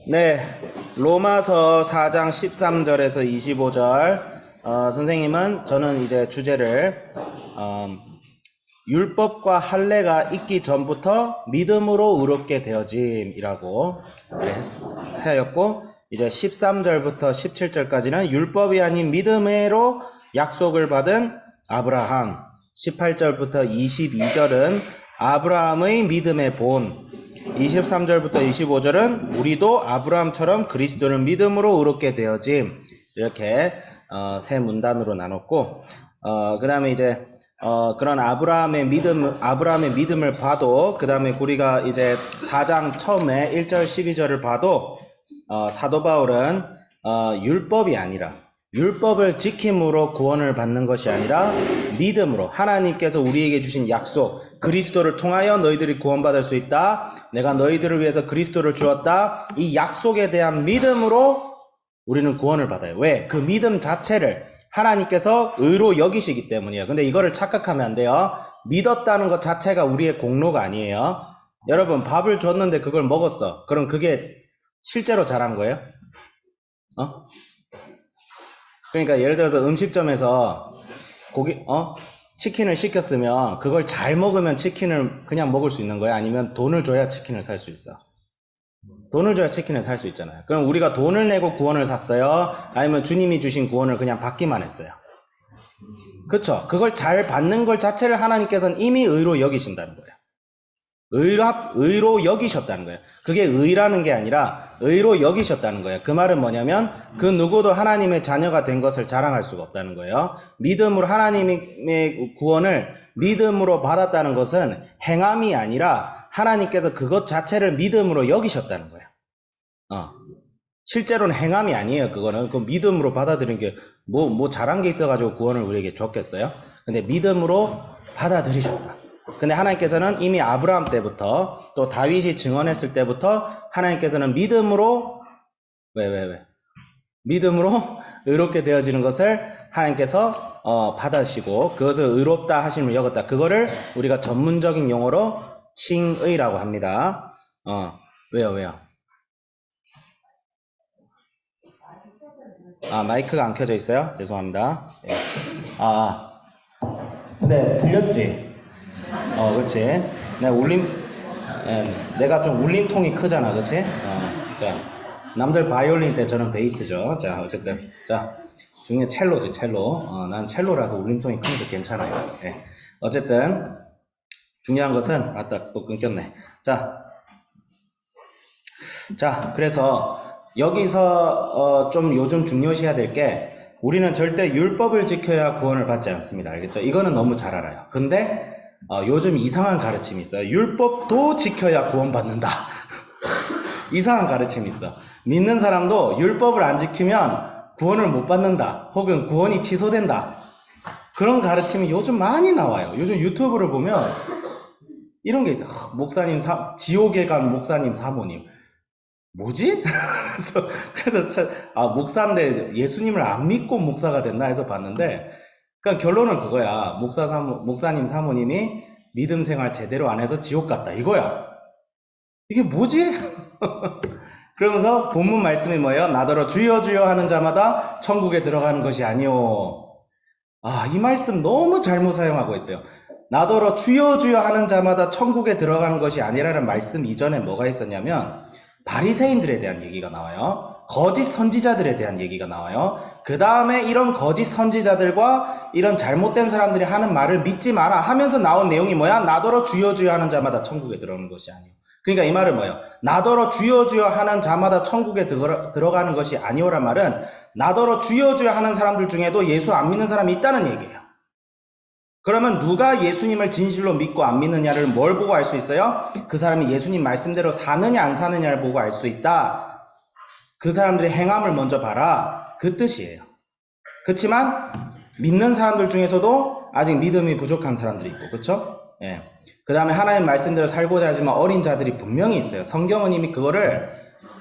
네, 로마서 4장 13절에서 25절. 선생님은 저는 이제 주제를 율법과 할례가 있기 전부터 믿음으로 의롭게 되어짐이라고 하였고, 이제 13절부터 17절까지는 율법이 아닌 믿음으로 약속을 받은 아브라함, 18절부터 22절은 아브라함의 믿음의 본, 23절부터 25절은 우리도 아브라함처럼 그리스도를 믿음으로 의롭게 되어짐, 이렇게 세 문단으로 나눴고, 그 다음에 이제 그런 아브라함의 믿음을 봐도, 그 다음에 우리가 이제 4장 처음에 1절 12절을 봐도 사도 바울은 율법이 아니라, 율법을 지킴으로 구원을 받는 것이 아니라 믿음으로, 하나님께서 우리에게 주신 약속, 그리스도를 통하여 너희들이 구원받을 수 있다, 내가 너희들을 위해서 그리스도를 주었다, 이 약속에 대한 믿음으로 우리는 구원을 받아요. 왜? 그 믿음 자체를 하나님께서 의로 여기시기 때문이에요. 근데 이거를 착각하면 안 돼요. 믿었다는 것 자체가 우리의 공로가 아니에요. 여러분, 밥을 줬는데 그걸 먹었어. 그럼 그게 실제로 잘한 거예요? 그러니까 예를 들어서 음식점에서 치킨을 시켰으면 그걸 잘 먹으면 치킨을 그냥 먹을 수 있는 거야? 아니면 돈을 줘야 치킨을 살 수 있어? 돈을 줘야 치킨을 살 수 있잖아요. 그럼 우리가 돈을 내고 구원을 샀어요? 아니면 주님이 주신 구원을 그냥 받기만 했어요? 그쵸? 그걸 잘 받는 것 자체를 하나님께서는 이미 의로 여기신다는 거예요. 의로 여기셨다는 거예요. 그게 의라는 게 아니라 의로 여기셨다는 거예요. 그 말은 뭐냐면 그 누구도 하나님의 자녀가 된 것을 자랑할 수가 없다는 거예요. 믿음으로 하나님의 구원을 믿음으로 받았다는 것은 행함이 아니라 하나님께서 그것 자체를 믿음으로 여기셨다는 거예요. 실제로는 행함이 아니에요. 그거는 그 믿음으로 받아들인 게 뭐 잘한 게 있어가지고 구원을 우리에게 줬겠어요? 근데 믿음으로 받아들이셨다. 근데 하나님께서는 이미 아브라함 때부터 또 다윗이 증언했을 때부터 하나님께서는 믿음으로 믿음으로 의롭게 되어지는 것을 하나님께서 받으시고 그것을 의롭다 하심을 여겼다. 그거를 우리가 전문적인 용어로 칭의라고 합니다. 왜요? 마이크가 안 켜져 있어요? 죄송합니다. 네. 근데 들렸지? 그렇지. 내가 좀 울림통이 크잖아, 그렇지? 자, 남들 바이올린 때 저는 베이스죠. 자, 어쨌든 중요한 첼로지, 첼로. 난 첼로라서 울림통이 크니까 괜찮아요. 네. 어쨌든 중요한 것은 또 끊겼네. 자, 그래서 여기서 좀 요즘 중요시해야 될 게, 우리는 절대 율법을 지켜야 구원을 받지 않습니다. 알겠죠? 이거는 너무 잘 알아요. 근데 요즘 이상한 가르침이 있어요. 율법도 지켜야 구원받는다. 이상한 가르침이 있어. 믿는 사람도 율법을 안 지키면 구원을 못 받는다. 혹은 구원이 취소된다. 그런 가르침이 요즘 많이 나와요. 요즘 유튜브를 보면 이런 게 있어. 목사님, 지옥에 간 목사님 사모님. 뭐지? 그래서 목사인데 예수님을 안 믿고 목사가 됐나 해서 봤는데, 그러니까 결론은 그거야. 목사님 사모님이 믿음 생활 제대로 안 해서 지옥 갔다. 이거야. 이게 뭐지? 그러면서 본문 말씀이 뭐예요? 나더러 주여 주여 하는 자마다 천국에 들어가는 것이 아니오. 이 말씀 너무 잘못 사용하고 있어요. 나더러 주여 주여 하는 자마다 천국에 들어가는 것이 아니라는 말씀 이전에 뭐가 있었냐면 바리새인들에 대한 얘기가 나와요. 거짓 선지자들에 대한 얘기가 나와요. 그 다음에 이런 거짓 선지자들과 이런 잘못된 사람들이 하는 말을 믿지 마라 하면서 나온 내용이 뭐야? 나더러 주여 주여 하는 자마다 천국에 들어오는 것이 아니오. 그러니까 이 말은 뭐예요? 나더러 주여 주여 하는 자마다 천국에 들어가는 것이 아니오란 말은 나더러 주여 주여 하는 사람들 중에도 예수 안 믿는 사람이 있다는 얘기예요. 그러면 누가 예수님을 진실로 믿고 안 믿느냐를 뭘 보고 알 수 있어요? 그 사람이 예수님 말씀대로 사느냐 안 사느냐를 보고 알 수 있다. 그 사람들의 행함을 먼저 봐라. 그 뜻이에요. 그렇지만 믿는 사람들 중에서도 아직 믿음이 부족한 사람들이 있고, 그렇죠? 예. 그 다음에 하나님 말씀대로 살고자 하지만 어린 자들이 분명히 있어요. 성경은 이미 그거를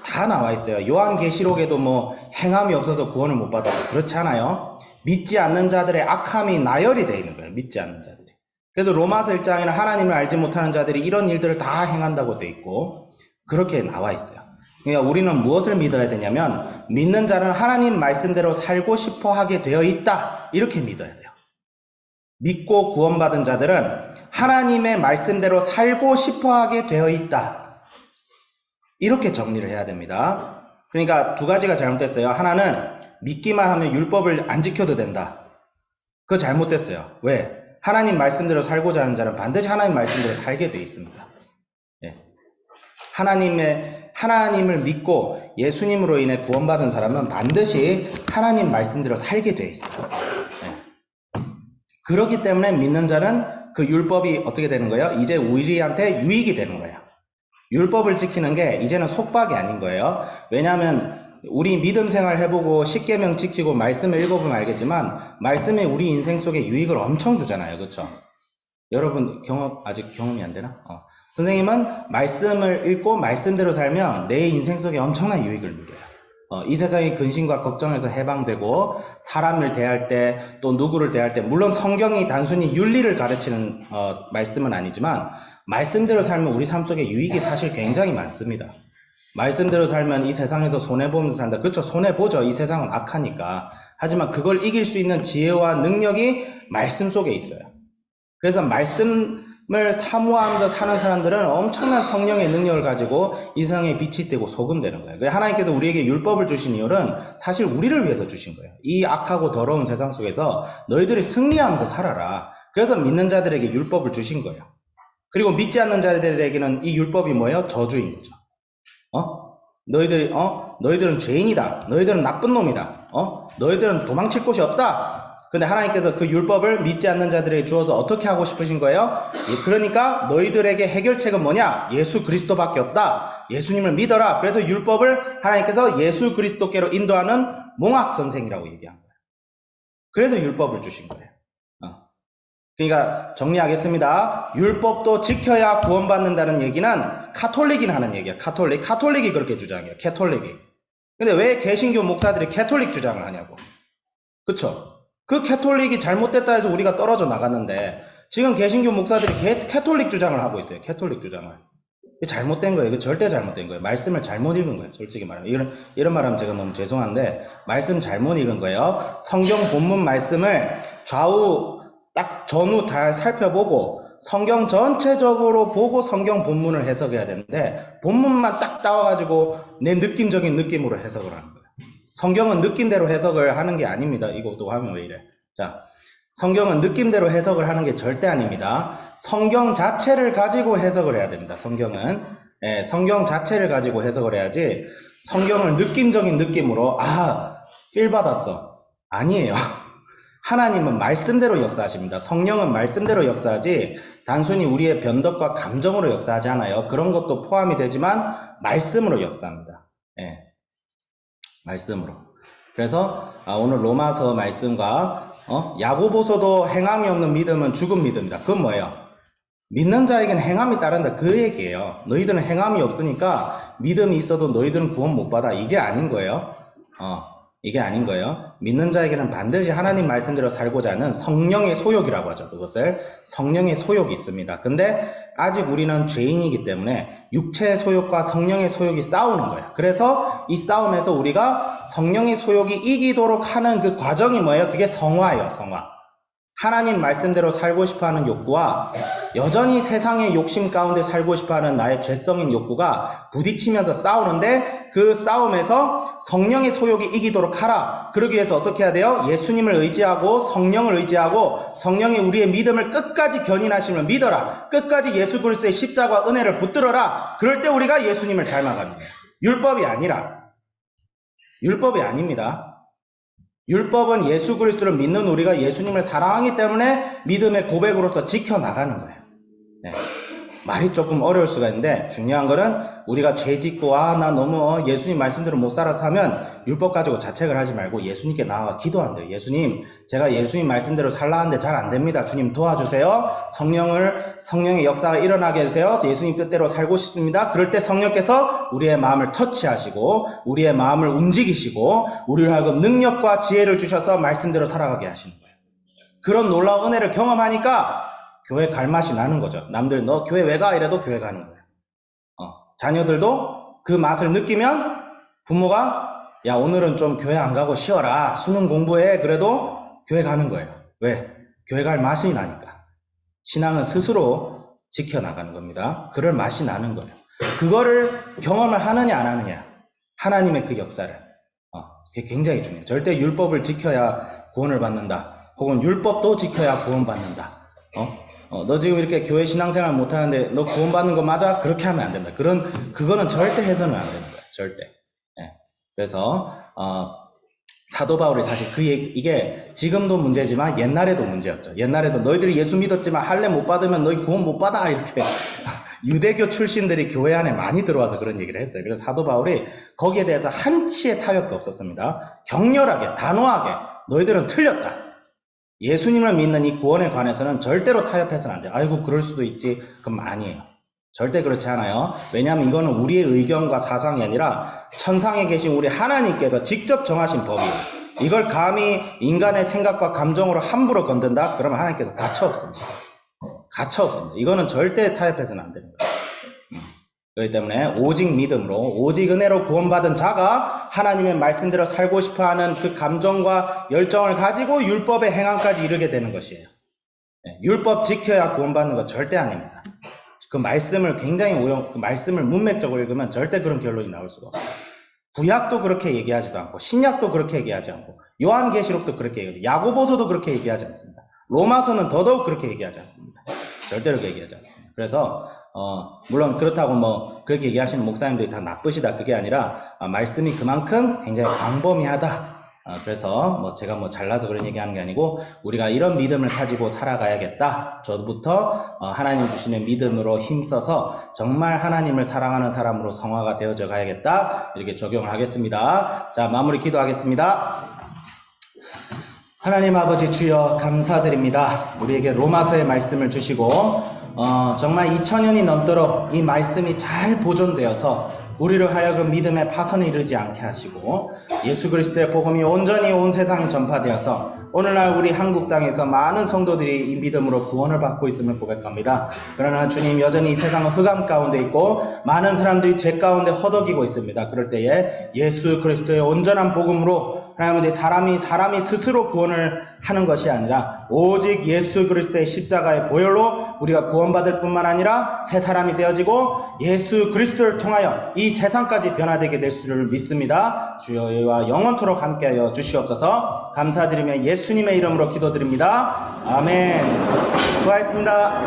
다 나와 있어요. 요한계시록에도 뭐 행함이 없어서 구원을 못 받아요. 그렇지 않아요? 믿지 않는 자들의 악함이 나열이 되어 있는 거예요. 믿지 않는 자들이. 그래서 로마서 1장에는 하나님을 알지 못하는 자들이 이런 일들을 다 행한다고 되어 있고 그렇게 나와 있어요. 그러니까 우리는 무엇을 믿어야 되냐면 믿는 자는 하나님 말씀대로 살고 싶어 하게 되어 있다. 이렇게 믿어야 돼요. 믿고 구원받은 자들은 하나님의 말씀대로 살고 싶어 하게 되어 있다. 이렇게 정리를 해야 됩니다. 그러니까 두 가지가 잘못됐어요. 하나는 믿기만 하면 율법을 안 지켜도 된다. 그거 잘못됐어요. 왜? 하나님 말씀대로 살고자 하는 자는 반드시 하나님 말씀대로 살게 되어 있습니다. 예. 하나님을 믿고 예수님으로 인해 구원받은 사람은 반드시 하나님 말씀대로 살게 되어 있어요. 예. 그렇기 때문에 믿는 자는 그 율법이 어떻게 되는 거예요? 이제 우리한테 유익이 되는 거예요. 율법을 지키는 게 이제는 속박이 아닌 거예요. 왜냐하면 우리 믿음 생활 해보고 십계명 지키고 말씀을 읽어보면 알겠지만 말씀이 우리 인생 속에 유익을 엄청 주잖아요. 그렇죠? 여러분 아직 경험이 안 되나? 선생님은 말씀을 읽고 말씀대로 살면 내 인생 속에 엄청난 유익을 누려요. 이 세상의 근심과 걱정에서 해방되고 사람을 대할 때 또 누구를 대할 때 물론 성경이 단순히 윤리를 가르치는 말씀은 아니지만 말씀대로 살면 우리 삶 속에 유익이 사실 굉장히 많습니다. 말씀대로 살면 이 세상에서 손해보면서 산다. 그렇죠. 손해보죠. 이 세상은 악하니까. 하지만 그걸 이길 수 있는 지혜와 능력이 말씀 속에 있어요. 그래서 말씀을 사모하면서 사는 사람들은 엄청난 성령의 능력을 가지고 이 세상에 빛이 되고 소금 되는 거예요. 하나님께서 우리에게 율법을 주신 이유는 사실 우리를 위해서 주신 거예요. 이 악하고 더러운 세상 속에서 너희들이 승리하면서 살아라. 그래서 믿는 자들에게 율법을 주신 거예요. 그리고 믿지 않는 자들에게는 이 율법이 뭐예요? 저주인 거죠. 너희들은 죄인이다. 너희들은 나쁜 놈이다. 너희들은 도망칠 곳이 없다. 근데 하나님께서 그 율법을 믿지 않는 자들에게 주어서 어떻게 하고 싶으신 거예요? 그러니까 너희들에게 해결책은 뭐냐? 예수 그리스도밖에 없다. 예수님을 믿어라. 그래서 율법을 하나님께서 예수 그리스도께로 인도하는 몽학 선생이라고 얘기한 거예요. 그래서 율법을 주신 거예요. 그러니까 정리하겠습니다. 율법도 지켜야 구원받는다는 얘기는 카톨릭이 하는 얘기야. 카톨릭이 그렇게 주장해요. 캐톨릭이. 근데 왜 개신교 목사들이 캐톨릭 주장을 하냐고. 그쵸? 그 캐톨릭이 잘못됐다 해서 우리가 떨어져 나갔는데 지금 개신교 목사들이 캐톨릭 주장을 하고 있어요. 캐톨릭 주장을. 잘못된 거예요. 이거 절대 잘못된 거예요. 말씀을 잘못 읽은 거예요. 솔직히 말하면. 이런 말하면 제가 너무 죄송한데 말씀 잘못 읽은 거예요. 성경 본문 말씀을 딱 전후 잘 살펴보고 성경 전체적으로 보고 성경 본문을 해석해야 되는데 본문만 딱 따와가지고 내 느낌적인 느낌으로 해석을 하는 거예요. 성경은 느낌대로 해석을 하는 게 아닙니다. 이것도 하면 왜 이래? 자, 성경은 느낌대로 해석을 하는 게 절대 아닙니다. 성경 자체를 가지고 해석을 해야 됩니다. 성경 자체를 가지고 해석을 해야지 성경을 느낌적인 느낌으로 필 받았어. 아니에요. 하나님은 말씀대로 역사하십니다. 성령은 말씀대로 역사하지 단순히 우리의 변덕과 감정으로 역사하지 않아요. 그런 것도 포함이 되지만 말씀으로 역사합니다. 말씀으로. 그래서 오늘 로마서 말씀과 야고보서도 행함이 없는 믿음은 죽은 믿음이다. 그건 뭐예요? 믿는 자에게는 행함이 따른다. 그 얘기예요. 너희들은 행함이 없으니까 믿음이 있어도 너희들은 구원 못 받아. 이게 아닌 거예요. 이게 아닌 거예요. 믿는 자에게는 반드시 하나님 말씀대로 살고자 하는 성령의 소욕이라고 하죠. 그것을 성령의 소욕이 있습니다. 근데 아직 우리는 죄인이기 때문에 육체의 소욕과 성령의 소욕이 싸우는 거예요. 그래서 이 싸움에서 우리가 성령의 소욕이 이기도록 하는 그 과정이 뭐예요? 그게 성화예요. 성화. 하나님 말씀대로 살고 싶어하는 욕구와 여전히 세상의 욕심 가운데 살고 싶어하는 나의 죄성인 욕구가 부딪히면서 싸우는데 그 싸움에서 성령의 소욕이 이기도록 하라. 그러기 위해서 어떻게 해야 돼요? 예수님을 의지하고 성령을 의지하고 성령이 우리의 믿음을 끝까지 견인하심을 믿어라. 끝까지 예수 그리스도의 십자가와 은혜를 붙들어라. 그럴 때 우리가 예수님을 닮아가는 거예요. 율법이 아닙니다. 율법은 예수 그리스도를 믿는 우리가 예수님을 사랑하기 때문에 믿음의 고백으로서 지켜나가는 거예요. 말이 조금 어려울 수가 있는데 중요한 거는 우리가 죄 짓고 나 너무 예수님 말씀대로 못 살아서 하면 율법 가지고 자책을 하지 말고 예수님께 나와 기도한대요. 예수님, 제가 예수님 말씀대로 살라 하는데 잘 안 됩니다. 주님 도와주세요. 성령의 역사가 일어나게 해주세요. 예수님 뜻대로 살고 싶습니다. 그럴 때 성령께서 우리의 마음을 터치하시고 우리의 마음을 움직이시고 우리를 하여금 능력과 지혜를 주셔서 말씀대로 살아가게 하시는 거예요. 그런 놀라운 은혜를 경험하니까 교회 갈 맛이 나는 거죠. 남들 너 교회 왜 가? 이래도 교회 가는 거예요. 자녀들도 그 맛을 느끼면 부모가 야, 오늘은 좀 교회 안 가고 쉬어라. 수능 공부해. 그래도 교회 가는 거예요. 왜? 교회 갈 맛이 나니까. 신앙은 스스로 지켜나가는 겁니다. 그럴 맛이 나는 거예요. 그거를 경험을 하느냐 안 하느냐. 하나님의 그 역사를. 그게 굉장히 중요해요. 절대 율법을 지켜야 구원을 받는다. 혹은 율법도 지켜야 구원받는다. 너 지금 이렇게 교회 신앙생활 못하는데 너 구원받는 거 맞아? 그렇게 하면 안 된다. 그거는 절대 해서는 안 되는 거예요. 절대. 예. 그래서 사도 바울이 사실 이게 지금도 문제지만 옛날에도 문제였죠. 옛날에도 너희들이 예수 믿었지만 할례 못 받으면 너희 구원 못 받아. 이렇게 유대교 출신들이 교회 안에 많이 들어와서 그런 얘기를 했어요. 그래서 사도 바울이 거기에 대해서 한치의 타격도 없었습니다. 격렬하게, 단호하게 너희들은 틀렸다. 예수님을 믿는 이 구원에 관해서는 절대로 타협해서는 안 돼요. 아이고 그럴 수도 있지. 그럼 아니에요. 절대 그렇지 않아요. 왜냐하면 이거는 우리의 의견과 사상이 아니라 천상에 계신 우리 하나님께서 직접 정하신 법이에요. 이걸 감히 인간의 생각과 감정으로 함부로 건든다? 그러면 하나님께서 가차 없습니다. 가차 없습니다. 이거는 절대 타협해서는 안 되는 거예요. 그렇기 때문에 오직 믿음으로, 오직 은혜로 구원받은 자가 하나님의 말씀대로 살고 싶어하는 그 감정과 열정을 가지고 율법의 행함까지 이르게 되는 것이에요. 율법 지켜야 구원받는 거 절대 아닙니다. 그 말씀을 굉장히 그 말씀을 문맥적으로 읽으면 절대 그런 결론이 나올 수가 없어요. 구약도 그렇게 얘기하지도 않고 신약도 그렇게 얘기하지 않고 요한계시록도 그렇게 얘기하지, 야고보서도 그렇게 얘기하지 않습니다. 로마서는 더더욱 그렇게 얘기하지 않습니다. 절대로 그렇게 얘기하지 않습니다. 그래서 물론 그렇다고 뭐 그렇게 얘기하시는 목사님들이 다 나쁘시다 그게 아니라 말씀이 그만큼 굉장히 광범위하다. 그래서 뭐 제가 뭐 잘나서 그런 얘기하는 게 아니고 우리가 이런 믿음을 가지고 살아가야겠다. 저부터 하나님 주시는 믿음으로 힘써서 정말 하나님을 사랑하는 사람으로 성화가 되어져 가야겠다. 이렇게 적용을 하겠습니다. 자, 마무리 기도하겠습니다. 하나님 아버지 주여 감사드립니다. 우리에게 로마서의 말씀을 주시고 정말 2000년이 넘도록 이 말씀이 잘 보존되어서 우리를 하여금 믿음의 파선에 이르지 않게 하시고 예수 그리스도의 복음이 온전히 온 세상에 전파되어서 오늘날 우리 한국 땅에서 많은 성도들이 이 믿음으로 구원을 받고 있음을 고백합니다. 그러나 주님 여전히 이 세상은 흑암 가운데 있고 많은 사람들이 죄 가운데 허덕이고 있습니다. 그럴 때에 예수 그리스도의 온전한 복음으로 하나님 이제 사람이 스스로 구원을 하는 것이 아니라 오직 예수 그리스도의 십자가의 보혈로 우리가 구원받을 뿐만 아니라 새 사람이 되어지고 예수 그리스도를 통하여 이 세상까지 변화되게 될 줄을 믿습니다. 주여와 영원토록 함께하여 주시옵소서. 감사드리며 예수님의 이름으로 기도드립니다. 아멘. 수고하셨습니다.